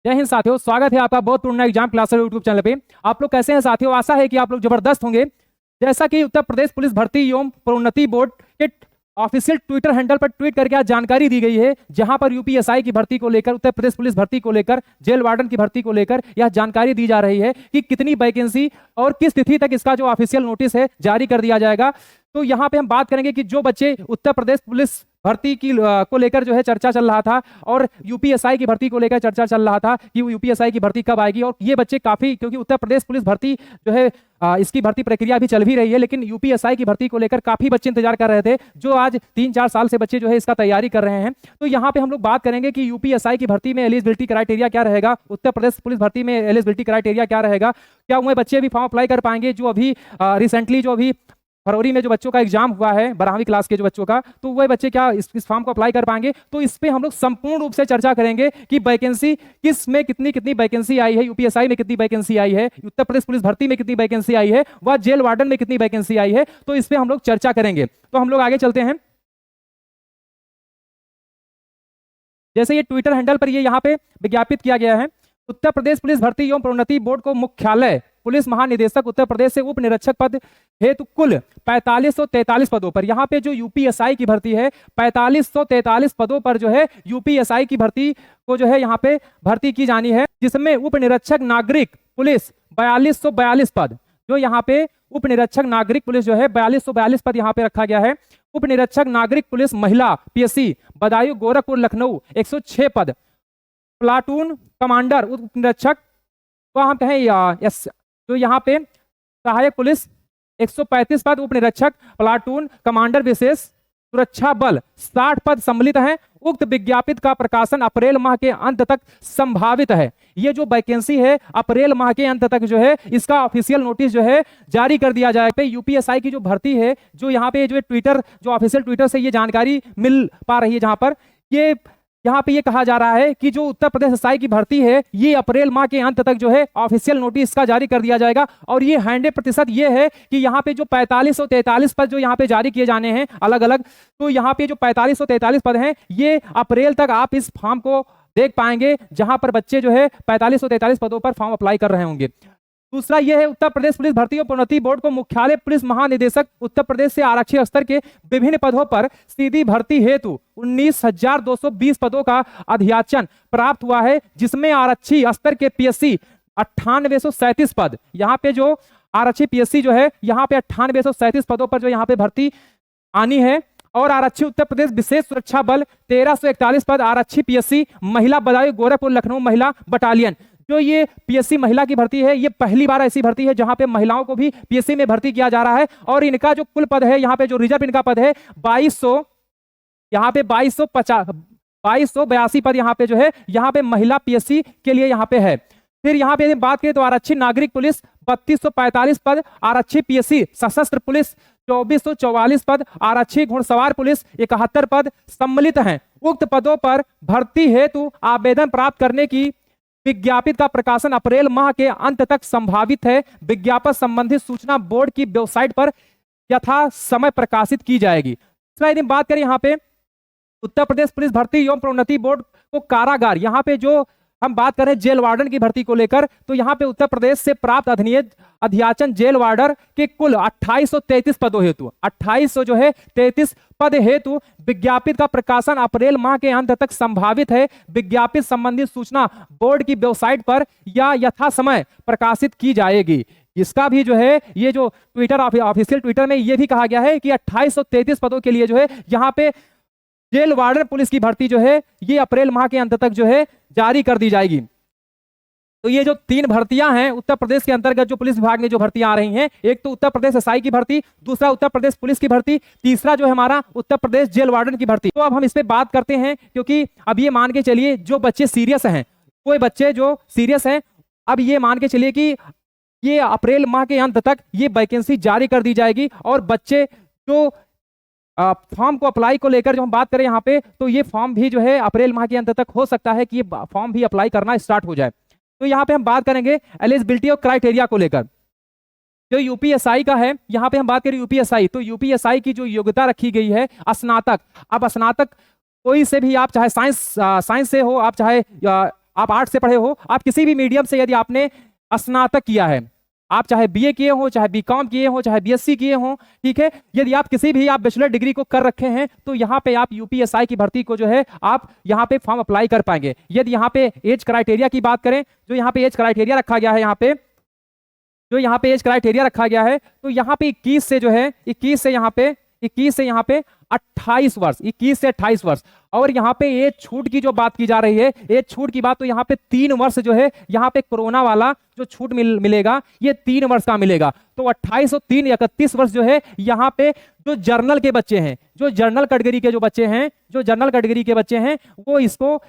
जय हिंद साथियों, स्वागत है आपका बहुत पूर्ण एग्जाम क्लासेस यूट्यूब चैनल पे। आप लोग कैसे हैं साथियों? आशा है कि आप लोग जबरदस्त होंगे। जैसा कि उत्तर प्रदेश पुलिस भर्ती एवं प्रोन्नति बोर्ड के ऑफिशियल ट्विटर हैंडल पर ट्वीट करके आज जानकारी दी गई है, जहां पर यूपीएसआई की भर्ती को लेकर, उत्तर प्रदेश पुलिस भर्ती को लेकर, जेल वार्डन की भर्ती को लेकर यह जानकारी दी जा रही है कि कितनी वैकेंसी और किस तिथि तक इसका जो ऑफिशियल नोटिस है जारी कर दिया जाएगा। तो यहाँ पे हम बात करेंगे कि जो बच्चे उत्तर प्रदेश पुलिस भर्ती की को लेकर जो है चर्चा चल रहा था और यूपीएसआई की भर्ती को लेकर चर्चा चल रहा था कि वो यूपीएसआई की भर्ती कब आएगी, और ये बच्चे काफी, क्योंकि उत्तर प्रदेश पुलिस भर्ती जो है इसकी भर्ती प्रक्रिया भी चल भी रही है, लेकिन यूपीएसआई की भर्ती को लेकर काफी बच्चे इंतजार कर रहे थे, जो आज 3-4 साल से बच्चे जो है इसका तैयारी कर रहे हैं। तो यहाँ पे हम लोग बात करेंगे कि यूपीएसआई की भर्ती में एलिजिबिलिटी क्राइटेरिया क्या रहेगा, उत्तर प्रदेश पुलिस भर्ती में एलिजिबिलिटी क्राइटेरिया क्या रहेगा, क्या उन्हें बच्चे भी फॉर्म अप्लाई कर पाएंगे जो अभी रिसेंटली जो अभी फरवरी में जो बच्चों का एग्जाम हुआ है 12वीं क्लास के जो बच्चों का, तो वह बच्चे क्या इस फॉर्म को अप्लाई कर पाएंगे। तो इस पे हम लोग संपूर्ण रूप से चर्चा करेंगे कि वैकेंसी किस में कितनी कितनी वैकेंसी आई है, यूपीएसआई में कितनी वैकेंसी आई है, उत्तर प्रदेश पुलिस भर्ती में कितनी वैकेंसी आई है, व जेल वार्डन में कितनी वैकेंसी आई है। तो इस पे हम लोग चर्चा करेंगे। तो हम लोग आगे चलते हैं। जैसे ये ट्विटर हैंडल पर ये यहाँ पे विज्ञापित किया गया है, उत्तर प्रदेश पुलिस भर्ती एवं प्रोन्नति बोर्ड को मुख्यालय पुलिस महानिदेशक उत्तर प्रदेश से उप निरीक्षक पद हेतु कुल 4543 पदों पर, यहाँ पे जो यूपीएसआई की भर्ती है 4543 पदों पर जो है यूपीएसआई की भर्ती को जो है यहाँ पे भर्ती की जानी है, जिसमें उप निरीक्षक नागरिक पुलिस 4242 पद, जो यहाँ पे उप निरीक्षक नागरिक पुलिस जो है 4242 पद यहाँ पे रखा गया है। उप निरीक्षक नागरिक पुलिस महिला पीएससी बदायूं गोरखपुर लखनऊ 106 पद, प्लाटून कमांडर उप निरीक्षक तो हम कहें तो यहाँ पे सहायक पुलिस 135 पद, उप निरीक्षक प्लाटून कमांडर विशेष सुरक्षा बल 60 पद सम्मिलित हैं। उक्त विज्ञापित का प्रकाशन अप्रैल माह के अंत तक संभावित है। ये जो वैकेंसी है अप्रैल माह के अंत तक जो है इसका ऑफिशियल नोटिस जो है जारी कर दिया जाएगा। यूपीएसआई की जो भर्ती है, जो यहाँ पे जो ट्विटर, जो ऑफिशियल ट्विटर से ये जानकारी मिल पा रही है, जहां पर ये यहाँ पे ये कहा जा रहा है कि जो उत्तर प्रदेश एसआई की भर्ती है ये अप्रैल माह के अंत तक जो है ऑफिशियल नोटिस का जारी कर दिया जाएगा। और ये 100% ये है कि यहाँ पे जो 4543 पद जो यहाँ पे जारी किए जाने हैं अलग अलग, तो यहाँ पे जो 4543 पद हैं ये अप्रैल तक आप इस फॉर्म को देख पाएंगे, जहां पर बच्चे जो है 4543 पदों पर फॉर्म अप्लाई कर रहे होंगे। दूसरा यह है, उत्तर प्रदेश पुलिस भर्ती और प्रोन्नति बोर्ड को मुख्यालय पुलिस महानिदेशक उत्तर प्रदेश से आरक्षी स्तर के विभिन्न पदों पर सीधी भर्ती हेतु 19,220 पदों का अधियाचन प्राप्त हुआ है, जिसमें आरक्षी स्तर के पीएससी 9837 पद, यहाँ पे जो आरक्षी पीएससी जो है यहाँ पे 9837 पदों पर जो यहाँ पे भर्ती आनी है। और आरक्षी उत्तर प्रदेश विशेष सुरक्षा बल 1341 पद, आरक्षी पीएससी महिला बदायूं गोरखपुर लखनऊ महिला बटालियन, जो ये पीएससी महिला की भर्ती है, ये पहली बार ऐसी भर्ती है जहां पे महिलाओं को भी पीएससी में भर्ती किया जा रहा है। और इनका जो कुल पद है, यहाँ पे जो रिजर्व इनका पद है 2200, यहाँ पे 2282 पद यहाँ पे जो है यहाँ पे महिला पीएससी के लिए यहाँ पे है। फिर यहाँ पे बात करें तो आरक्षी नागरिक पुलिस 3245 पद, आरक्षी पीएससी सशस्त्र पुलिस 2444 पद, आरक्षी घुड़सवार पुलिस 71 पद सम्मिलित हैं। उक्त पदों पर भर्ती हेतु आवेदन प्राप्त करने की विज्ञापित का प्रकाशन अप्रैल माह के अंत तक संभावित है। विज्ञापन संबंधित सूचना बोर्ड की वेबसाइट पर यथा समय प्रकाशित की जाएगी। यदि बात करें यहाँ पे उत्तर प्रदेश पुलिस भर्ती एवं प्रोन्नति बोर्ड को कारागार, यहाँ पे जो हम बात कर रहे हैं जेल वार्डन की भर्ती को लेकर, तो यहाँ पे उत्तर प्रदेश से प्राप्त अध्याचन जेल वार्डर के कुल 2833 पदों हेतु 2833 पद हेतु विज्ञापित का प्रकाशन अप्रैल माह के अंत तक संभावित है। विज्ञापित संबंधित सूचना बोर्ड की वेबसाइट पर या यथा समय प्रकाशित की जाएगी। इसका भी जो है ये जो ट्विटर ऑफिशियल ट्विटर में ये भी कहा गया है कि 2833 पदों के लिए जो है यहाँ पे जेल वार्डन पुलिस की भर्ती जो है ये अप्रैल माह के अंत तक जो है जारी कर दी जाएगी। तो ये जो 3 भर्तियां हैं उत्तर प्रदेश के अंतर्गत जो पुलिस विभाग में जो भर्तियां आ रही हैं, एक तो उत्तर प्रदेश एसआई की भर्ती, दूसरा उत्तर प्रदेश पुलिस की भर्ती, तीसरा जो है हमारा उत्तर प्रदेश जेल वार्डन की भर्ती। तो अब हम इस पे बात करते हैं, क्योंकि अब ये मान के चलिए जो बच्चे सीरियस हैं, कोई बच्चे जो सीरियस हैं, अब ये मान के चलिए कि ये अप्रैल माह के अंत तक ये वैकेंसी जारी कर दी जाएगी। और बच्चे जो फॉर्म को अप्लाई को लेकर जो हम बात करें यहाँ पे, तो ये फॉर्म भी जो है अप्रैल माह के अंत तक हो सकता है कि ये फॉर्म भी अप्लाई करना स्टार्ट हो जाए। तो यहाँ पे हम बात करेंगे एलिजिबिलिटी और क्राइटेरिया को लेकर। जो यूपीएसआई का है, यहाँ पे हम बात करें यूपीएसआई, तो यूपीएसआई की जो योग्यता रखी गई है स्नातक। अब स्नातक कोई से भी, आप चाहे साइंस से हो, आप चाहे आप आर्ट्स से पढ़े हो, आप किसी भी मीडियम से यदि आपने स्नातक किया है, आप चाहे बीए किए हो, चाहे बीकॉम किए हो, चाहे बीएससी किए हो, ठीक है, यदि आप किसी भी आप बैचलर डिग्री को कर रखे हैं तो यहाँ पे आप यूपीएसआई की भर्ती को जो है आप यहाँ पे फॉर्म अप्लाई कर पाएंगे। यदि यहाँ पे एज क्राइटेरिया की बात करें, जो यहाँ पे एज क्राइटेरिया रखा गया है, यहाँ पे एज क्राइटेरिया रखा गया है, तो यहाँ पे 21 से जो है 21 से यहाँ पे 28 वर्ष, 21 से 28 वर्ष। और यहाँ पे एज छूट की जो बात की जा रही है, एज छूट की बात, तो यहाँ पे 3 वर्ष जो है यहाँ पे कोरोना वाला जो छूट मिलेगा ये 3 वर्ष का मिलेगा। तो 28 और 3 31 वर्ष जो है यहाँ पे जो जर्नल के बच्चे हैं, जो जर्नल कैटेगरी के बच्चे हैं वो इसको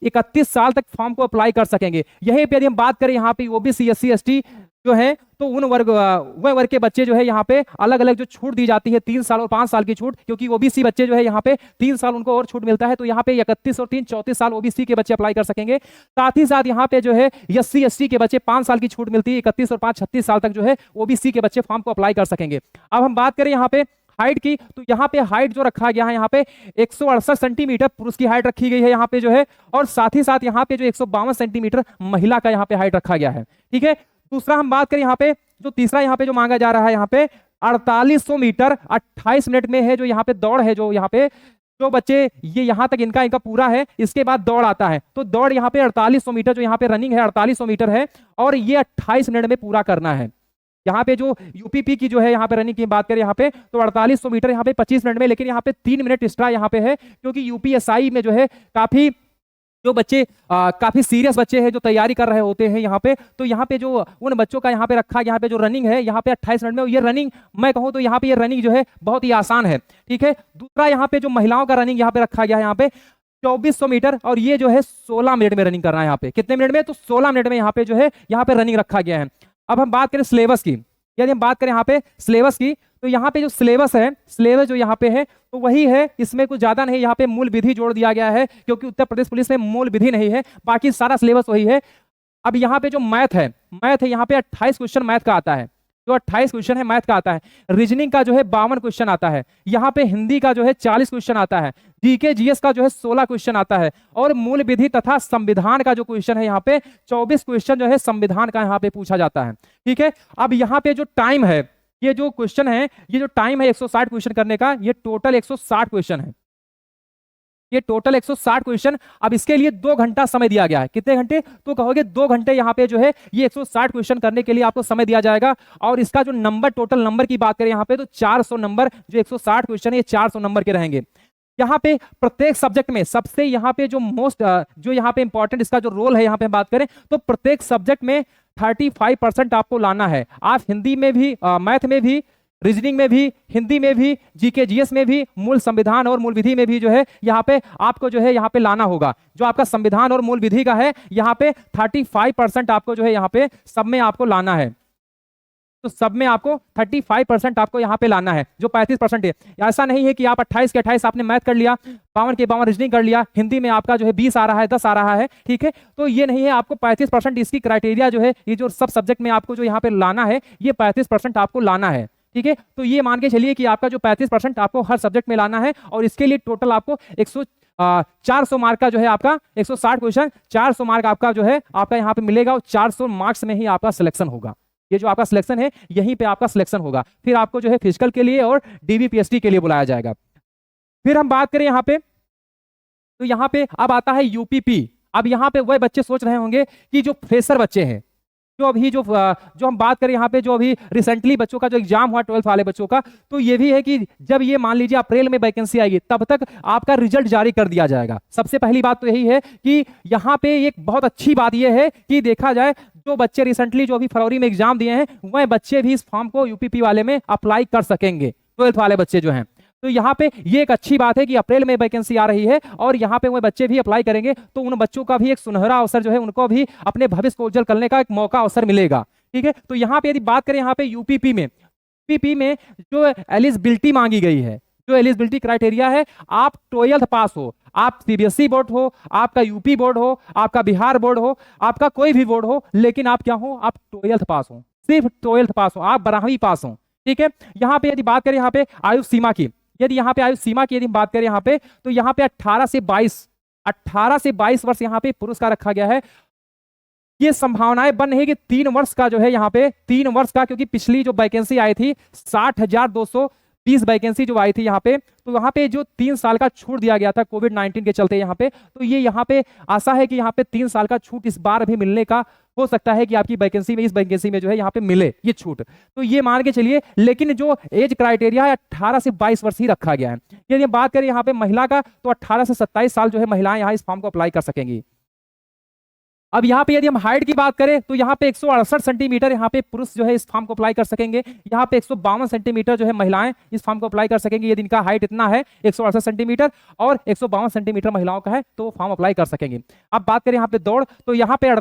31 साल तक फॉर्म को अप्लाई कर सकेंगे। यहीं पे यदि हम बात करें यहाँ पे ओबीसी SC ST जो है, तो उन वर्ग के बच्चे जो है यहाँ पे अलग अलग जो छूट दी जाती है 3 साल और 5 साल की छूट, क्योंकि ओबीसी बच्चे जो है यहाँ पे 3 साल उनको और छूट मिलता है, तो यहाँ पे 31 और 3 34 साल ओबीसी के बच्चे अप्लाई कर सकेंगे। साथ ही साथ यहाँ पे जो है SC ST के बच्चे 5 साल की छूट मिलती है, 31 और 5 36 साल तक जो है ओबीसी के बच्चे फॉर्म को अप्लाई कर सकेंगे। अब हम बात करें यहाँ पे हाइट की, तो यहाँ पे हाइट जो रखा गया है यहाँ पे 168 सेंटीमीटर पुरुष की हाइट रखी गई है यहाँ पे जो है, और साथ ही साथ यहाँ पे जो 152 सेंटीमीटर महिला का यहाँ पे हाइट रखा गया है, ठीक है। दूसरा हम बात करें यहाँ पे जो तीसरा यहाँ पे जो मांगा जा रहा है यहाँ पे 4800 मीटर 28 मिनट में है जो यहाँ पे दौड़ है, जो यहाँ पे जो बच्चे ये यहाँ तक इनका पूरा है, इसके बाद दौड़ आता है, तो दौड़ यहाँ पे 4800 मीटर जो यहाँ पे रनिंग है 4800 मीटर है, और ये 28 मिनट में पूरा करना है। यहाँ पे जो यूपीपी की जो है यहाँ पे रनिंग की बात करें यहाँ पे, तो 4800 मीटर यहाँ पे 25 मिनट में, लेकिन यहाँ पे 3 मिनट एक्स्ट्रा यहाँ पे है, क्योंकि यूपीएसआई में जो है काफी जो बच्चे काफी सीरियस बच्चे हैं जो तैयारी कर रहे होते हैं यहाँ पे, तो यहाँ पे जो उन बच्चों का यहाँ पे रखा यहाँ पे जो रनिंग है यहाँ पे 28 मिनट में, ये रनिंग मैं कहूँ तो यहाँ पे ये रनिंग जो है बहुत ही आसान है, ठीक है। दूसरा यहाँ पे जो महिलाओं का रनिंग यहाँ पे रखा गया है यहाँ पे 2400 मीटर, और ये जो है 16 मिनट में रनिंग करना है यहाँ पे। कितने मिनट में? तो 16 मिनट में यहाँ पे जो है यहाँ पे रनिंग रखा गया है। अब हम बात करें सिलेबस की, यदि हम बात करें यहाँ पे सिलेबस की, तो यहाँ पे जो सिलेबस है, सिलेबस जो यहाँ पे है तो वही है, इसमें कुछ ज्यादा नहीं, यहाँ पे मूल विधि जोड़ दिया गया है, क्योंकि उत्तर प्रदेश पुलिस में मूल विधि नहीं है, बाकी सारा सिलेबस वही है। अब यहाँ पे जो मैथ है यहाँ पे 28 क्वेश्चन मैथ का आता है, जो 28 क्वेश्चन है मैथ का आता है। रीजनिंग का जो है 52 क्वेश्चन आता है, यहाँ पे हिंदी का जो है 40 क्वेश्चन आता है, जीके जीएस का जो है 16 क्वेश्चन आता है, और मूल विधि तथा संविधान का जो क्वेश्चन है यहाँ पे 24 क्वेश्चन जो है संविधान का यहाँ पे पूछा जाता है, ठीक है। अब यहाँ पे जो टाइम है, ये जो क्वेश्चन है, ये जो टाइम है 160 क्वेश्चन करने का, ये टोटल 160 क्वेश्चन है, ये टोटल 160 क्वेश्चन। अब इसके लिए 2 घंटा समय दिया गया है। कितने घंटे? तो कहोगे 2 घंटे यहाँ पे जो है ये 160 क्वेश्चन करने के लिए आपको समय दिया जाएगा। और इसका जो नंबर, टोटल नंबर की बात करें यहाँ पे, तो 400 नंबर, जो 160 क्वेश्चन है ये 400 नंबर के रहेंगे। यहाँ पे प्रत्येक सब्जेक्ट में सबसे यहाँ पे जो मोस्ट जो यहाँ पे इंपॉर्टेंट इसका जो रोल है यहाँ पे बात करें, तो प्रत्येक सब्जेक्ट में 35% आपको लाना है। आप हिंदी में भी, मैथ में भी, रीजनिंग में भी, हिंदी में भी, जीके जीएस में भी, मूल संविधान और मूल विधि में भी जो है यहाँ पे आपको जो है यहाँ पे लाना होगा। जो आपका संविधान और मूल विधि का है यहाँ पे 35% आपको जो है यहाँ पे सब में आपको लाना है। तो सब में आपको 35% आपको यहाँ पे लाना है, जो 35% है। ऐसा नहीं है कि आप 28 के 28 आपने मैथ कर लिया, 52 के 52 रीजनिंग कर लिया, हिंदी में आपका जो है 20 आ रहा है, 10 आ रहा है, ठीक है। तो ये नहीं है, आपको 35% इसकी क्राइटेरिया जो है, ये जो सब सब्जेक्ट में आपको जो यहाँ पे लाना है, ये 35% आपको लाना है, ठीक है। तो ये मान के चलिए कि आपका जो 35% आपको हर सब्जेक्ट में लाना है, और इसके लिए टोटल आपको 400 मार्क का जो है आपका 160 क्वेश्चन, 400 मार्क आपका जो है आपका यहाँ पे मिलेगा, और 400 मार्क्स में ही आपका सिलेक्शन होगा। ये जो आपका सिलेक्शन है यहीं पे आपका सिलेक्शन होगा। फिर आपको जो है फिजिकल के लिए और डीबीपीएसटी के लिए बुलाया जाएगा। फिर हम बात करें यहाँ पे, तो यहाँ पे अब आता है यूपीपी। अब यहाँ पे वह बच्चे सोच रहे होंगे कि जो फ्रेशर बच्चे हैं, जो अभी जो हम बात करें यहाँ पे, जो अभी रिसेंटली बच्चों का जो एग्जाम हुआ 12th वाले बच्चों का, तो ये भी है कि जब ये मान लीजिए अप्रैल में वैकेंसी आएगी, तब तक आपका रिजल्ट जारी कर दिया जाएगा। सबसे पहली बात तो यही है कि यहाँ पे एक बहुत अच्छी बात यह है कि देखा जाए, जो बच्चे रिसेंटली जो अभी फरवरी में एग्जाम दिए हैं, वह बच्चे भी इस फॉर्म को यूपीपी वाले में अप्लाई कर सकेंगे, 12th वाले बच्चे जो हैं। तो यहाँ पे ये एक अच्छी बात है कि अप्रैल में वैकेंसी आ रही है, और यहाँ पे वो बच्चे भी अप्लाई करेंगे, तो उन बच्चों का भी एक सुनहरा अवसर जो है, उनको भी अपने भविष्य को उज्जवल करने का एक मौका, अवसर मिलेगा, ठीक है। तो यहाँ पे यदि बात करें यहाँ पे यूपीपी में जो एलिजिबिलिटी मांगी गई है, जो एलिजिबिलिटी क्राइटेरिया है, आप 12th पास हो, आप सीबीएसई बोर्ड हो, आपका यूपी बोर्ड हो, आपका बिहार बोर्ड हो, आपका कोई भी बोर्ड हो, लेकिन आप क्या हो, आप 12th पास हो, सिर्फ 12th पास हो, आप 12वीं पास हो, ठीक है। यहाँ पे यदि बात करें यहाँ पे आयु सीमा की, यदि यहाँ पे आयु सीमा की यदि बात करें यहाँ पे, तो यहाँ पे 18 से 22 18 से 22 वर्ष यहाँ पे पुरुष का रखा गया है। ये संभावनाएं बन रही है कि 3 वर्ष का जो है यहाँ पे 3 वर्ष का, क्योंकि पिछली जो वैकेंसी आई थी 60,220 वैकेंसी जो आई थी यहाँ पे, तो वहां पे जो 3 साल का छूट दिया गया था कोविड-19 के चलते यहाँ पे, तो ये यहाँ पे आशा है कि यहाँ पे 3 साल का छूट इस बार भी मिलने का हो सकता है कि आपकी वैकेंसी में, इस वैकेंसी में जो है यहाँ पे मिले ये छूट, तो ये मान के चलिए। लेकिन जो एज क्राइटेरिया है 18 से 22 वर्ष ही रखा गया है। यदि बात करें यहाँ पे महिला का, तो 18 से 27 साल जो है महिलाएं यहाँ इस फॉर्म को अप्लाई कर सकेंगी। अब यहाँ पे यदि हम हाइट की बात करें तो यहाँ पे 168 सेंटीमीटर यहाँ पे पुरुष जो है इस फॉर्म को अप्लाई कर सकेंगे। यहाँ पे 152 सेंटीमीटर जो है महिलाएं इस फॉर्म को अप्लाई कर सकेंगे। यदि इनका हाइट इतना है 168 सेंटीमीटर और 152 सेंटीमीटर महिलाओं का है तो वो फॉर्म अप्लाई कर सकेंगे। अब बात करें यहाँ पे दौड़, तो यहाँ पे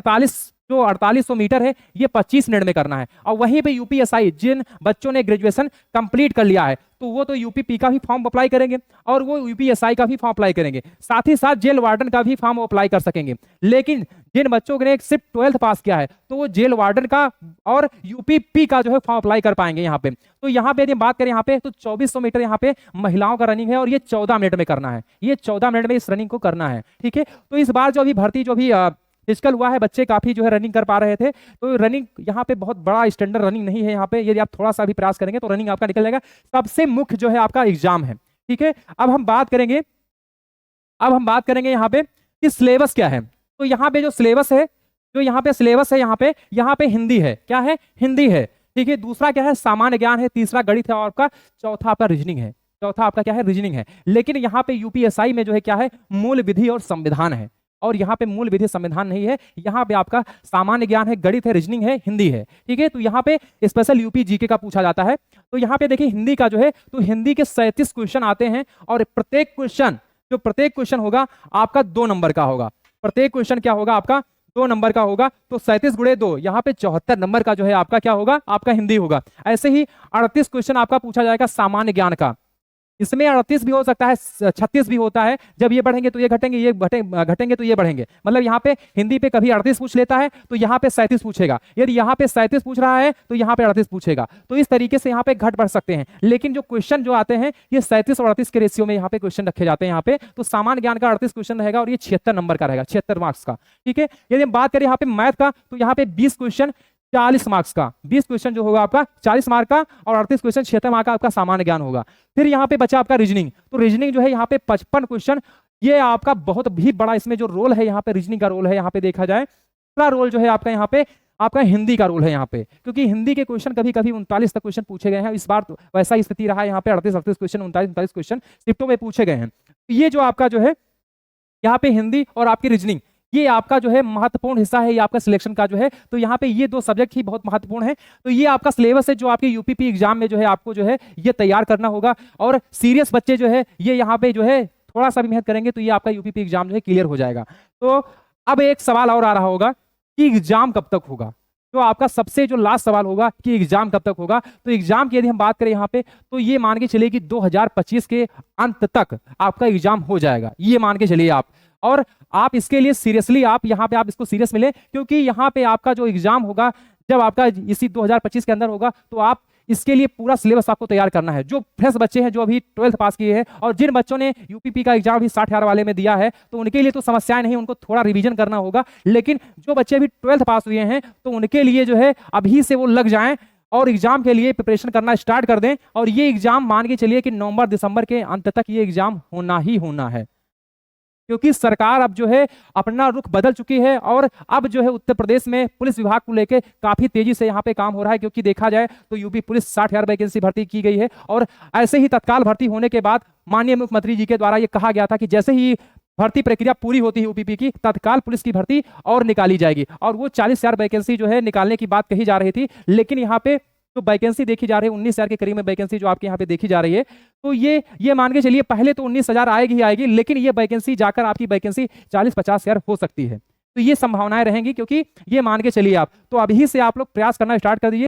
4800 मीटर है, ये 25 मिनट में करना है। और वहीं पे यूपीएसआई जिन बच्चों ने ग्रेजुएशन कंप्लीट कर लिया है तो वो तो यूपीपी का भी फॉर्म अप्लाई करेंगे और वो यूपीएसआई का भी फॉर्म अप्लाई करेंगे, साथ ही साथ जेल वार्डन का भी फॉर्म अप्लाई कर सकेंगे। लेकिन जिन बच्चों ने सिर्फ 12th पास किया है तो वो जेल वार्डन का और यूपीपी का जो है फॉर्म अप्लाई कर पाएंगे यहाँ पे। तो यहाँ पे यदि बात करें यहाँ पे तो 2400 मीटर यहाँ पे महिलाओं का रनिंग है और ये 14 मिनट में करना है, ये 14 मिनट में इस रनिंग को करना है। ठीक है, तो इस बार जो अभी भर्ती जो भी फिजिकल हुआ है, बच्चे काफी जो है रनिंग कर पा रहे थे, तो रनिंग यहाँ पे बहुत बड़ा स्टैंडर्ड रनिंग नहीं है यहाँ पे। यदि आप थोड़ा सा भी प्रयास करेंगे तो रनिंग आपका निकल जाएगा। सबसे मुख्य जो है आपका एग्जाम है। ठीक है, अब हम बात करेंगे यहाँ पे कि सिलेबस क्या है। तो यहाँ पे जो सिलेबस है, यहाँ पे हिंदी है। क्या है? हिंदी है। ठीक है, दूसरा क्या है? सामान्य ज्ञान है, तीसरा गणित है और आपका चौथा आपका रीजनिंग है। रीजनिंग है। लेकिन यहाँ पे यूपीएसआई में जो है क्या है? मूल विधि और संविधान है, और यहाँ पे मूल विधि संविधान नहीं है। यहाँ पे आपका सामान्य ज्ञान है, गणित है, रीजनिंग है, हिंदी है। ठीक है, तो यहाँ पे स्पेशल यूपी जीके का पूछा जाता है। तो यहाँ पे देखिए हिंदी का जो है, तो हिंदी के 37 क्वेश्चन आते हैं और प्रत्येक क्वेश्चन होगा आपका 2 नंबर का होगा। प्रत्येक क्वेश्चन क्या होगा आपका? 2 नंबर का होगा। तो 37 गुणे 2 यहाँ पे 74 नंबर का जो है आपका क्या होगा? आपका हिंदी होगा। ऐसे ही 38 क्वेश्चन आपका पूछा जाएगा सामान्य ज्ञान का। इसमें 38 भी हो सकता है, 36 भी होता है। जब ये बढ़ेंगे तो ये घटेंगे, ये घटेंगे तो ये बढ़ेंगे। मतलब यहाँ पे हिंदी पे कभी 38 पूछ लेता है तो यहाँ पे 37 पूछेगा। यदि यहाँ पे 37 पूछ रहा है तो यहाँ पे 38 पूछेगा। तो इस तरीके से यहाँ पे घट बढ़ सकते हैं। लेकिन जो क्वेश्चन जो आते हैं ये 37 और 38 के रेशियो में यहाँ पे क्वेश्चन रखे जाते हैं। यहाँ पे तो सामान्य ज्ञान का 38 क्वेश्चन रहेगा और ये 76 नंबर का रहेगा, 76 मार्क्स का। ठीक है, यदि हम बात करें यहाँ पे मैथ का, तो यहाँ पे 20 क्वेश्चन 40 मार्क्स का, 20 क्वेश्चन जो होगा आपका 40 मार्क का और 38 क्वेश्चन 76 मार्क का आपका सामान्य ज्ञान होगा। फिर यहाँ पे बचा आपका रीजनिंग। तो रीजनिंग जो है यहाँ पे 55 क्वेश्चन, ये आपका बहुत भी बड़ा इसमें जो रोल है यहाँ पे रीजनिंग का रोल है। यहाँ पे देखा जाए पूरा रोल जो है आपका यहाँ पे आपका हिंदी का रोल है यहाँ पे, क्योंकि हिंदी के क्वेश्चन कभी कभी 39 तक क्वेश्चन पूछे गए हैं। इस बार तो वैसा ही स्थिति रहा है, यहाँ पे 38 क्वेश्चन 39 क्वेश्चन शिफ्टों में पूछे गए हैं। ये जो आपका जो है यहाँ पे हिंदी और आपकी रीजनिंग, ये आपका जो है महत्वपूर्ण हिस्सा है, ये आपका सिलेक्शन का जो है। तो यहाँ पे ये 2 सब्जेक्ट ही बहुत महत्वपूर्ण है। तो ये आपका सिलेबस है जो आपके यूपीपी एग्जाम में जो है आपको जो है ये तैयार करना होगा। और सीरियस बच्चे जो है ये यहाँ पे जो है थोड़ा सा भी मेहनत करेंगे तो ये आपका यूपीपी एग्जाम जो है क्लियर हो जाएगा। तो अब एक सवाल और आ रहा होगा कि एग्जाम कब तक होगा। तो आपका सबसे जो लास्ट सवाल होगा कि एग्जाम कब तक होगा। तो एग्जाम की यदि हम बात करें यहाँ पे, तो ये मान के चलिए कि 2025 के अंत तक आपका एग्जाम हो जाएगा, ये मान के चलिए आप। और आप इसके लिए सीरियसली आप यहाँ पे आप इसको सीरियस मिले, क्योंकि यहाँ पे आपका जो एग्जाम होगा जब आपका इसी 2025 के अंदर होगा, तो आप इसके लिए पूरा सिलेबस आपको तैयार करना है। जो फ्रेश बच्चे हैं जो अभी 12th पास किए हैं और जिन बच्चों ने यूपीपी का एग्जाम अभी 60,000 वाले में दिया है, तो उनके लिए तो समस्याएं नहीं, उनको थोड़ा रिवीजन करना होगा। लेकिन जो बच्चे अभी 12th पास हुए हैं तो उनके लिए जो है अभी से वो लग जाएं और एग्जाम के लिए प्रिपरेशन करना स्टार्ट कर दें। और ये एग्जाम मान के चलिए कि नवंबर दिसंबर के अंत तक ये एग्जाम होना ही होना है, क्योंकि सरकार अब जो है अपना रुख बदल चुकी है। और अब जो है उत्तर प्रदेश में पुलिस विभाग को लेकर काफी तेजी से यहाँ पे काम हो रहा है, क्योंकि देखा जाए तो यूपी पुलिस 60,000 वैकेंसी भर्ती की गई है। और ऐसे ही तत्काल भर्ती होने के बाद माननीय मुख्यमंत्री जी के द्वारा ये कहा गया था कि जैसे ही भर्ती प्रक्रिया पूरी होती है यूपीपी की, तत्काल पुलिस की भर्ती और निकाली जाएगी। और वो 40,000 वैकेंसी जो है निकालने की बात कही जा रही थी, लेकिन यहाँ पे तो वैकेंसी देखी जा रही है 19,000 के करीब में वैकेंसी जो आपके यहाँ पे देखी जा रही है। तो ये मान के चलिए पहले तो 19,000 आएगी ही आएगी, लेकिन ये वैकेंसी जाकर आपकी वैकेंसी 40-50,000 हो सकती है। तो ये संभावनाएं रहेंगी, क्योंकि ये मान के चलिए आप तो अभी से आप लोग प्रयास करना स्टार्ट कर दीजिए।